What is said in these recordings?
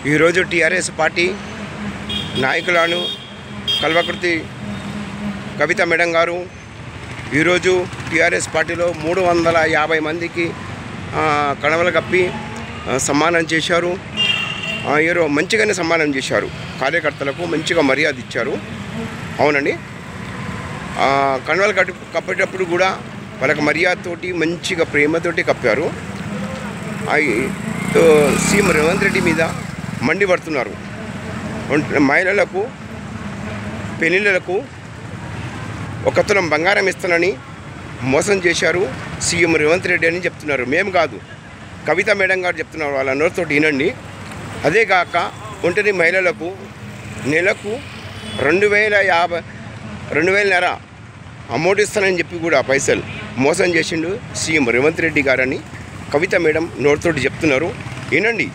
ఈరోజు TRS party నాయకులను కల్వకుర్తి కవిత madam గారు ఈరోజు టీఆర్ఎస్ పార్టీలో 350 మందికి కణవలు కప్పి సన్మానం చేశారు. మంచిగానే సన్మానం చేశారు. కార్యకర్తలకు మంచిగా మర్యాద ఇచ్చారు. అవునండి, కణవలు కప్పేటప్పుడు కూడా వాళ్ళకి మర్యాదతోటి మంచిగా ప్రేమతోటి కప్పారు. సీఎం రేవంత్ రెడ్డి మీద మండిపడుతున్నారు. మహిళలకు పెళ్లిళ్లకు 1 తులం బంగారం ఇస్తానని మోసం చేశారు సీఎం రేవంత్ రెడ్డి అని చెప్తున్నారు. మేము కాదు, కవిత మేడం గారు చెప్తున్నారు. వాళ్ళ నోటితోటి వినండి. అదే కాక ఒంటరి మహిళలకు నెలకు 2,500 అమౌంట్ ఇస్తానని చెప్పి కూడా పైసలు మోసం చేసిండు సీఎం రేవంత్ రెడ్డి గారని కవిత మేడం నోటితోటి చెప్తున్నారు. వినండి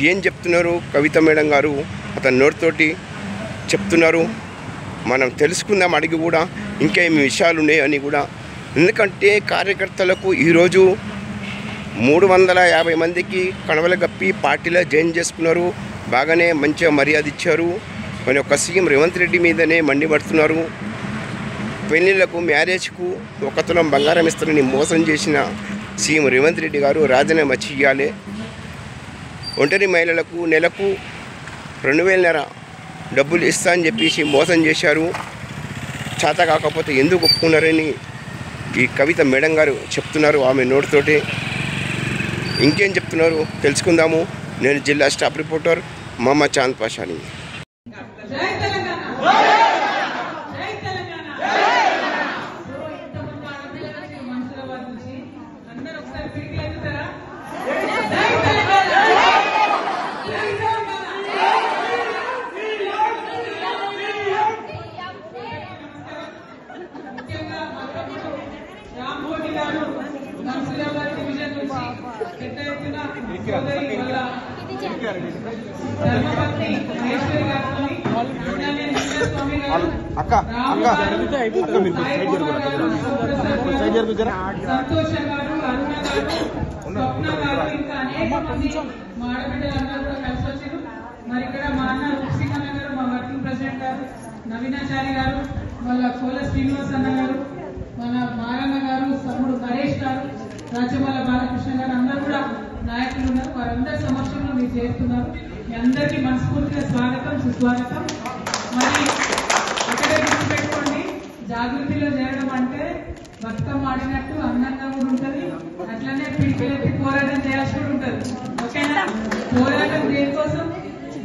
ఏం చెప్తున్నారు కవిత మేడం గారు, అతని నోటితోటి చెప్తున్నారు. మనం తెలుసుకుందాం, అడిగి కూడా ఇంకా ఏమి విషయాలు ఉన్నాయని కూడా. ఎందుకంటే కార్యకర్తలకు ఈరోజు 350 మందికి కణవలు కప్పి పార్టీలో జాయిన్ చేసుకున్నారు. బాగానే మంచిగా మర్యాద ఇచ్చారు. కానీ ఒక సీఎం రేవంత్ రెడ్డి మీదనే మండిపడుతున్నారు. పెళ్లిళ్లకు మ్యారేజ్కు 1 తులం బంగారం ఇస్తారని మోసం చేసిన సీఎం రేవంత్ రెడ్డి గారు రాజీనామా చేయాలి. ఒంటరి మహిళలకు నెలకు 2,500 డబ్బులు ఇస్తా అని చెప్పేసి మోసం చేశారు. చేత కాకపోతే ఎందుకు ఒప్పుకున్నారని ఈ కవిత మేడం గారు చెప్తున్నారు ఆమె నోటితోటి. ఇంకేం చెప్తున్నారు తెలుసుకుందాము. నేను జిల్లా స్టాఫ్ రిపోర్టర్ మహమ్మద్ చాంద్ పాషాని. మరి ఇక్కడ మా అన్న సింగన్న గారు, మా వర్కింగ్ ప్రెసిడెంట్ గారు నవీనాచారి గారు, వాళ్ళ కోల శ్రీనివాస్ అన్న గారు, మన మారన్న గారు, తమ్ముడు నరేష్ గారు, రాజమల్ల బాలకృష్ణ గారు అందరూ కూడా నాయకులు ఉన్నారు. వారందరి సమక్షంలో మీరు చేస్తున్నారు. మీ అందరికీ మనస్ఫూర్తిగా స్వాగతం, సుస్వాగతం. మరి ఒకటే గుర్తుపెట్టుకోండి, జాగృతిలో చేరడం అంటే బతుకమ్మ ఆడినట్టు అందంగా కూడా ఉంటుంది, అట్లనే పిలిపిలెత్తి పోరాటం చేయాల్సి కూడా ఉంటుంది. ఓకేనా? పోరాటం దేనికోసం?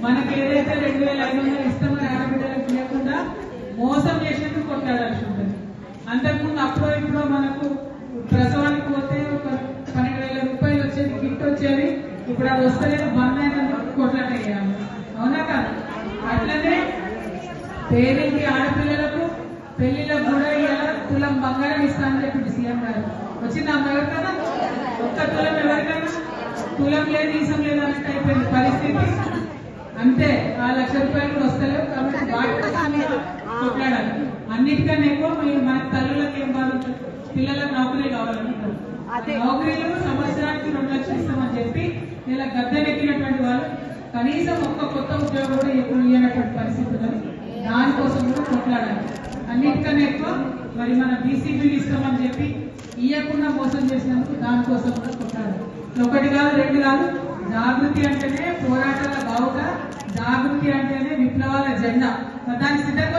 మనకి ఏదైతే 2,500 ఇస్తామని ఆడబిడ్డలకు లేకుండా మోసం చేసేందుకు కొట్లాడాల్సి ఉంటుంది. అంతకుముందు అప్పుడో ఇప్పుడో మనకు ప్రసవానికి పోతే ఒక 12,000 రూపాయలు వచ్చేది, కిట్ వచ్చేది. ఇప్పుడు అది వస్తలేదు, బంద్ అయినందుకు కొట్లాట చేయాలి. అవునా కాదు? అట్లనే పేదింటి ఆడపిల్లలకు పెళ్లిలకు కూడా ఇలా తులం బంగారం ఇస్తానని చెప్పి సీఎం గారు వచ్చిందా ఎవరికైనా? 1 తులం ఎవరికైనా? తులం లేదు, ఈసం లేదు అన్నట్టు అయిపోయింది పరిస్థితి. అంతే, ఆ 1,00,000 రూపాయలు కూడా వస్తలేవు. కాబట్టి వాటి కొట్లాడాలి. అన్నిటికన్నా ఎక్కువ మన తల్లులకు ఏం బాధ ఉంటుంది? పిల్లలకు నౌకరీ కావాలనుకుంటారు. నౌకరీలు సంవత్సరానికి 2 లక్షలు ఇస్తామని చెప్పి ఇలా గద్దెనెక్కినటువంటి వాళ్ళు కనీసం ఒక్క కొత్త ఉద్యోగం కూడా ఎప్పుడు ఇవ్వనటువంటి పరిస్థితి ఉన్నది. దానికోసం కూడా కొట్లాడాలి. అన్నిటికన్నా ఎక్కువ మరి మన బీసీబీలు ఇస్తామని చెప్పి ఇవ్వకుండా మోసం చేసినందుకు దానికోసం కూడా కొట్లాడాలి. 1 కాదు 2 కాదు. జాగృతి అంటేనే పోరాటాల బావుట, జాగృతి అంటేనే విప్లవాల జెండా. దానికి సిద్ధంగా